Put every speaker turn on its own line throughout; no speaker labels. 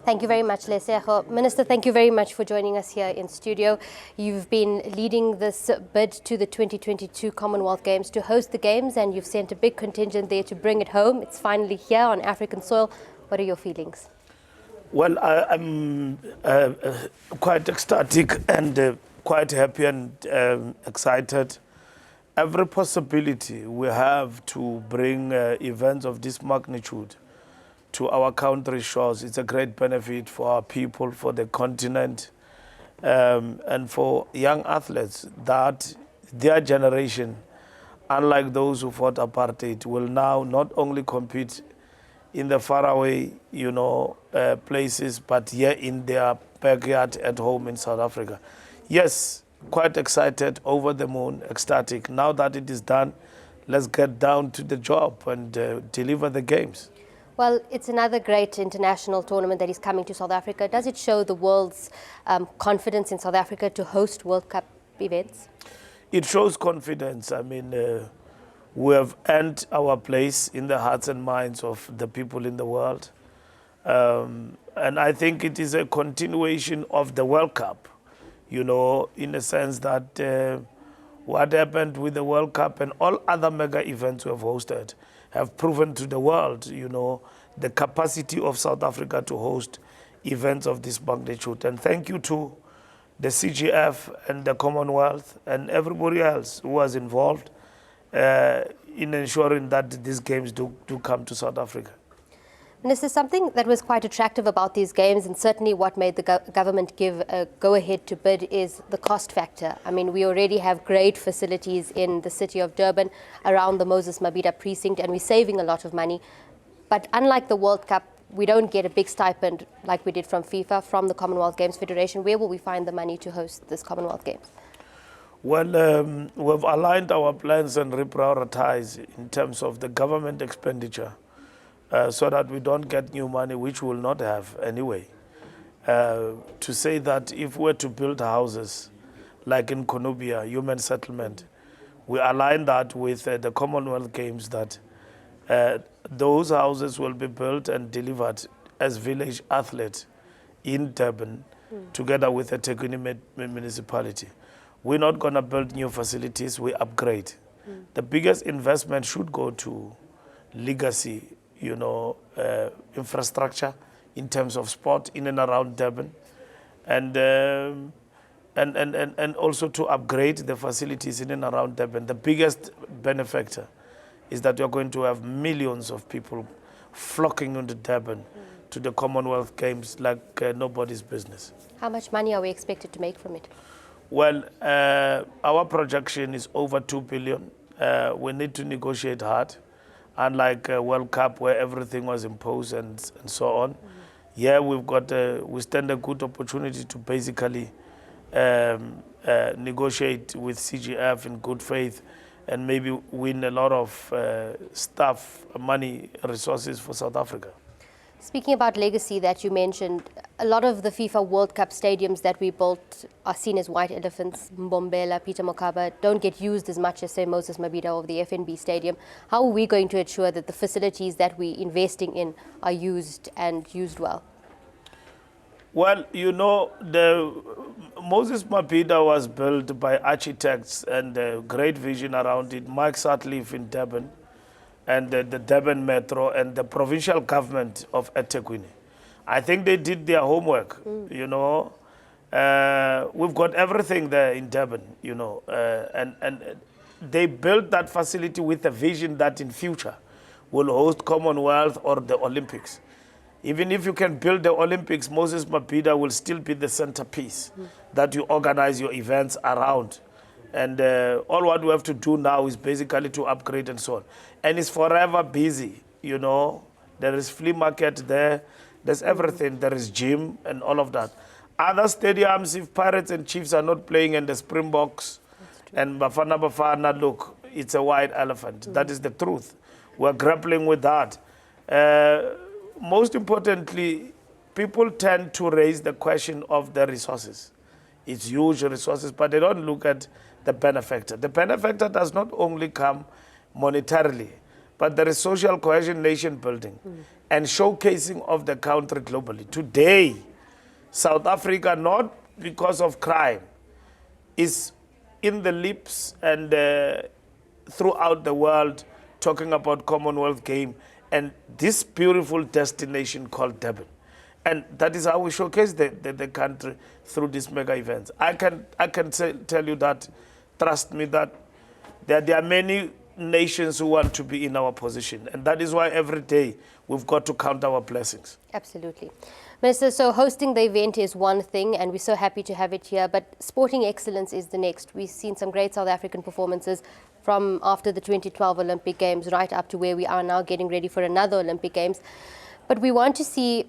Thank you very much, Lesego. Minister, thank you very much for joining us here in studio. You've been leading this bid to the 2022 Commonwealth Games to host the Games, and you've sent a big contingent there to bring it home. It's finally here on African soil. What are your feelings?
Well, I'm quite ecstatic and quite happy and excited. Every possibility we have to bring events of this magnitude to our country shores, it's a great benefit for our people, for the continent, and for young athletes that their generation, unlike those who fought apartheid, will now not only compete in the faraway, places, but here in their backyard at home in South Africa. Yes, quite excited, over the moon, ecstatic. Now that it is done, let's get down to the job and deliver the games.
Well, it's another great international tournament that is coming to South Africa. Does it show the world's confidence in South Africa to host World Cup events?
It shows confidence. I mean, we have earned our place in the hearts and minds of the people in the world. And I think it is a continuation of the World Cup, in a sense that what happened with the World Cup and all other mega events we have hosted have proven to the world, the capacity of South Africa to host events of this magnitude. And thank you to the CGF and the Commonwealth and everybody else who was involved in ensuring that these games do come to South Africa.
Minister, something that was quite attractive about these games, and certainly what made the government give a go-ahead to bid, is the cost factor. I mean, we already have great facilities in the city of Durban around the Moses Mabhida precinct, and we're saving a lot of money. But unlike the World Cup, we don't get a big stipend like we did from FIFA, from the Commonwealth Games Federation. Where will we find the money to host this Commonwealth Games?
Well, we've aligned our plans and reprioritized in terms of the government expenditure. So that we don't get new money, which we will not have anyway. To say that if we're to build houses, like in Konubia, human settlement, we align that with the Commonwealth Games, that those houses will be built and delivered as village athletes in Durban, together with the Teguni municipality. We're not going to build new facilities, we upgrade. The biggest investment should go to legacy, infrastructure in terms of sport in and around Durban, and also to upgrade the facilities in and around Durban. The biggest benefactor is that you're going to have millions of people flocking into Durban to the Commonwealth Games like nobody's business.
How much money are we expected to make from it?
Well, our projection is over 2 billion. We need to negotiate hard. Unlike World Cup, where everything was imposed and so on. Yeah, we stand a good opportunity to basically negotiate with CGF in good faith and maybe win a lot of staff, money, resources for South Africa.
Speaking about legacy that you mentioned, a lot of the FIFA World Cup stadiums that we built are seen as white elephants. Mbalula, Peter Mokaba don't get used as much as, say, Moses Mabhida or the FNB Stadium. How are we going to ensure that the facilities that we're investing in are used and used well?
Well, the Moses Mabhida was built by architects and a great vision around it. Mike Sutcliffe in Durban, and the Durban Metro and the provincial government of eThekwini. I think they did their homework, We've got everything there in Durban, and they built that facility with a vision that in future will host Commonwealth or the Olympics. Even if you can build the Olympics, Moses Mabhida will still be the centerpiece that you organize your events around. And all what we have to do now is basically to upgrade and so on. And it's forever busy, There is flea market there. There's everything. There is gym and all of that. Other stadiums, if Pirates and Chiefs are not playing and the Springboks and Bafana, look, it's a white elephant. That is the truth. We're grappling with that. Most importantly, people tend to raise the question of the resources. It's huge resources, but they don't look at the benefactor. The benefactor does not only come monetarily, but there is social cohesion, nation building, and showcasing of the country globally. Today, South Africa, not because of crime, is in the lips and throughout the world talking about Commonwealth Games and this beautiful destination called Durban. And that is how we showcase the country through these mega events. I can tell you that, trust me, that there are many nations who want to be in our position. And that is why every day we've got to count our blessings.
Absolutely. Minister, so hosting the event is one thing, and we're so happy to have it here, but sporting excellence is the next. We've seen some great South African performances from after the 2012 Olympic Games right up to where we are now getting ready for another Olympic Games. But we want to see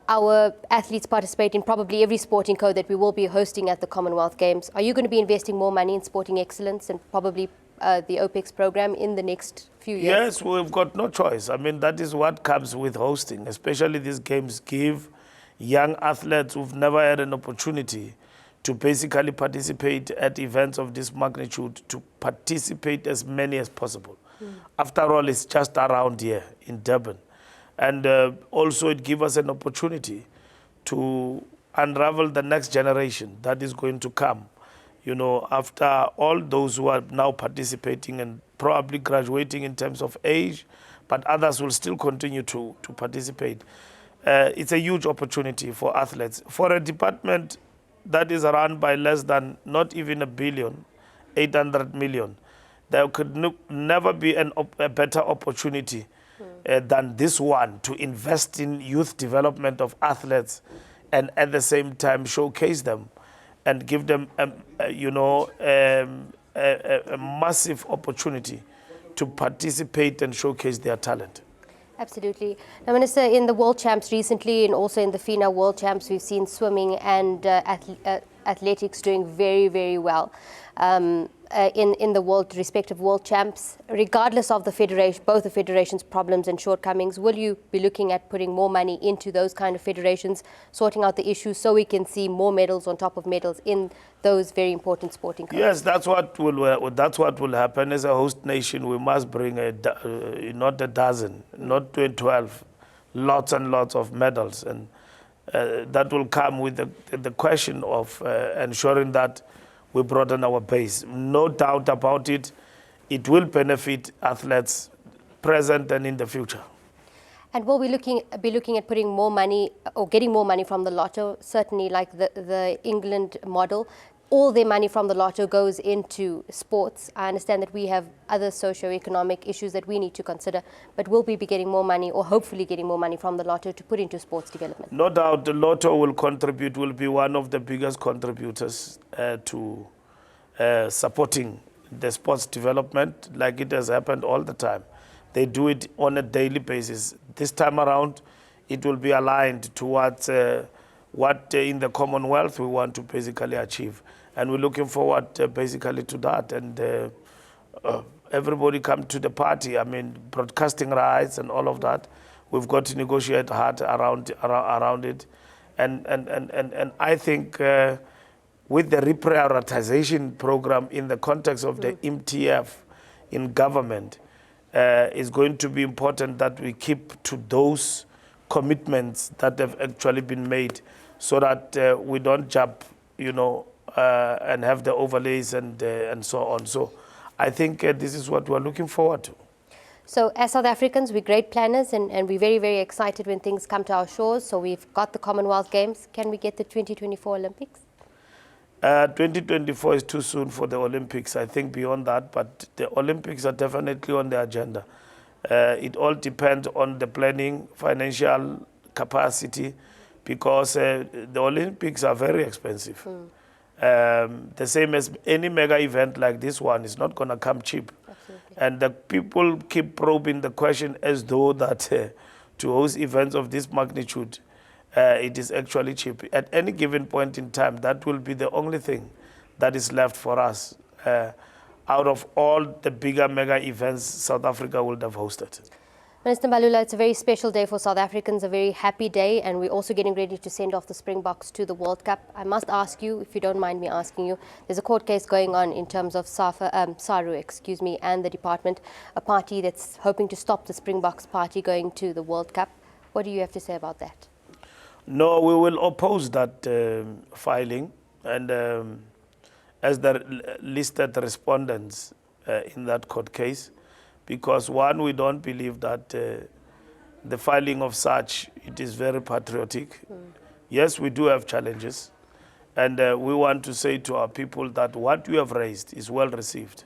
our athletes participate in probably every sporting code that we will be hosting at the Commonwealth Games. Are you going to be investing more money in sporting excellence and probably the OPEX program in the next few years?
Yes, we've got no choice. I mean, that is what comes with hosting, especially these games give young athletes who've never had an opportunity to basically participate at events of this magnitude, to participate as many as possible. After all, it's just around here in Durban. And also it gives us an opportunity to unravel the next generation that is going to come, you know, after all those who are now participating and probably graduating in terms of age, but others will still continue to participate. It's a huge opportunity for athletes. For a department that is run by less than, not even $1 billion, 800 million, there could never be a better opportunity than this one to invest in youth development of athletes and at the same time showcase them and give them, a massive opportunity to participate and showcase their talent.
Absolutely. Now, Minister, in the World Champs recently and also in the FINA World Champs, we've seen swimming and athletics doing very, very well in the respective World Champs. Regardless of the federation, both the federations' problems and shortcomings, will you be looking at putting more money into those kind of federations, sorting out the issues so we can see more medals on top of medals in those very important sporting codes?
Yes, that's what will happen. As a host nation, we must bring not a dozen, not 12, lots and lots of medals, and that will come with the question of ensuring that we broaden our base. No doubt about it, it will benefit athletes present and in the future.
And will we be looking at putting more money or getting more money from the lotto? Certainly, like the England model, all their money from the lotto goes into sports. I understand that we have other socio-economic issues that we need to consider, but will we be getting more money, or hopefully getting more money from the lotto to put into sports development?
No doubt the lotto will be one of the biggest contributors to supporting the sports development, like it has happened all the time. They do it on a daily basis. This time around, it will be aligned towards what in the Commonwealth we want to basically achieve. And we're looking forward basically to that. And everybody come to the party. I mean, broadcasting rights and all of that. We've got to negotiate hard around it. And I think with the reprioritization program in the context of the MTF in government, it's going to be important that we keep to those commitments that have actually been made, so that we don't jump, and have the overlays and so on. So I think this is what we're looking forward to.
So as South Africans, we're great planners, and we're very, very excited when things come to our shores. So we've got the Commonwealth Games. Can we get the 2024 Olympics?
2024 is too soon for the Olympics. I think beyond that, but the Olympics are definitely on the agenda. It all depends on the planning, financial capacity, because the Olympics are very expensive. The same as any mega event like this one is not going to come cheap. Absolutely. And the people keep probing the question as though that to host events of this magnitude, it is actually cheap. At any given point in time, that will be the only thing that is left for us out of all the bigger mega events South Africa would have hosted.
Minister Mbalula, it's a very special day for South Africans, a very happy day, and we're also getting ready to send off the Springboks to the World Cup. I must ask you, if you don't mind me asking you, there's a court case going on in terms of SARU, and the department, a party that's hoping to stop the Springboks party going to the World Cup. What do you have to say about that?
No, we will oppose that filing, and as the listed respondents in that court case, because one, we don't believe that the filing of such, it is very patriotic. Yes, we do have challenges, and we want to say to our people that what you have raised is well received.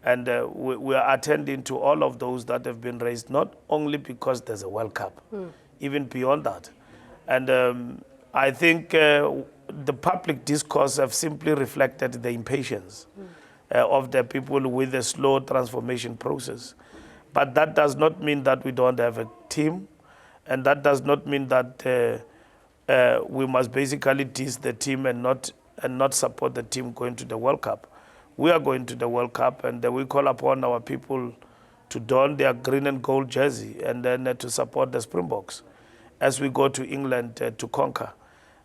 And we are attending to all of those that have been raised, not only because there's a World Cup, even beyond that. And I think the public discourse have simply reflected the impatience of the people with the slow transformation process. But that does not mean that we don't have a team, and that does not mean that we must basically diss the team and not support the team going to the World Cup. We are going to the World Cup, and we call upon our people to don their green and gold jersey and then to support the Springboks as we go to England to conquer.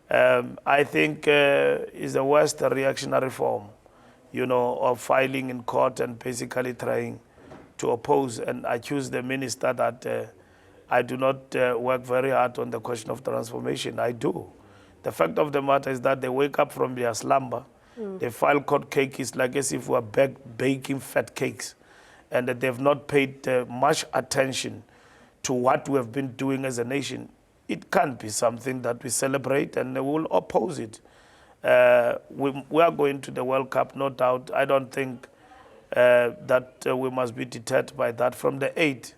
I think is the worst reactionary form, of filing in court and basically trying to oppose and accuse the minister that I do not work very hard on the question of transformation. I do. The fact of the matter is that they wake up from their slumber, they file court cases like as if we are baking fat cakes, and that they've not paid much attention to what we have been doing as a nation. It can't be something that we celebrate, and we will oppose it. We are going to the World Cup, no doubt. I don't think that we must be deterred by that. From the 8th,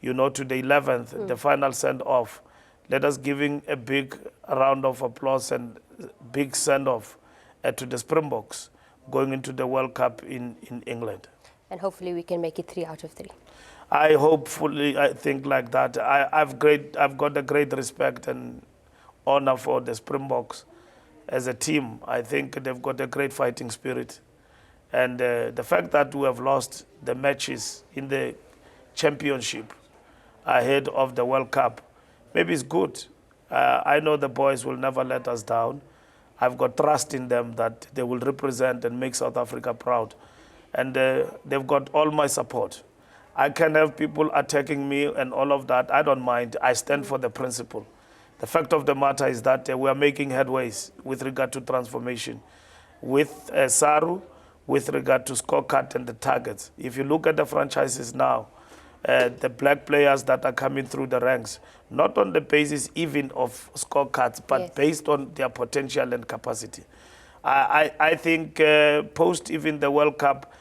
to the 11th, the final send-off, let us giving a big round of applause and big send-off to the Springboks going into the World Cup in England.
And hopefully we can make it 3 out of 3.
I think like that. I've got a great respect and honor for the Springboks as a team. I think they've got a great fighting spirit. And the fact that we have lost the matches in the championship ahead of the World Cup, maybe it's good. I know the boys will never let us down. I've got trust in them that they will represent and make South Africa proud. And they've got all my support. I can have people attacking me and all of that. I don't mind. I stand for the principle. The fact of the matter is that we are making headways with regard to transformation. With SARU, with regard to scorecard and the targets. If you look at the franchises now, the black players that are coming through the ranks, not on the basis even of scorecards, but based on their potential and capacity. I think post even the World Cup,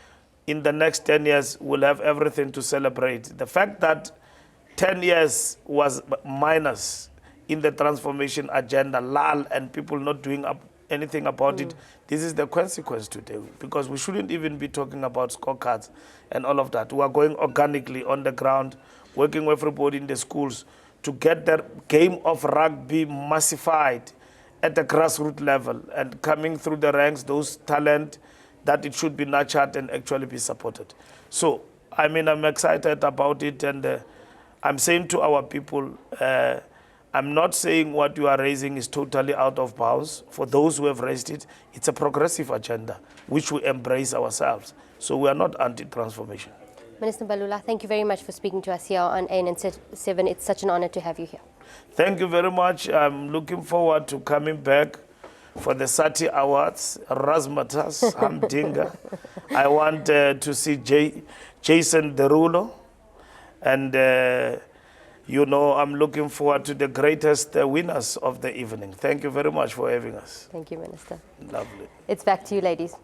in the next 10 years, we'll have everything to celebrate. The fact that 10 years was minus in the transformation agenda, lull, and people not doing anything about it, this is the consequence today, because we shouldn't even be talking about scorecards and all of that. We are going organically on the ground, working with everybody in the schools to get the game of rugby massified at the grassroots level and coming through the ranks, those talent that it should be nurtured and actually be supported. So, I'm excited about it, and I'm saying to our people, I'm not saying what you are raising is totally out of bounds. For those who have raised it, it's a progressive agenda, which we embrace ourselves. So we are not anti-transformation.
Minister Mbalula, thank you very much for speaking to us here on ANN7. It's such an honor to have you here.
Thank you very much. I'm looking forward to coming back for the Sati Awards, Razmatas, Hamdinga. I want to see Jason Derulo, and I'm looking forward to the greatest winners of the evening. Thank you very much for having us.
Thank you, Minister.
Lovely.
It's back to you, ladies.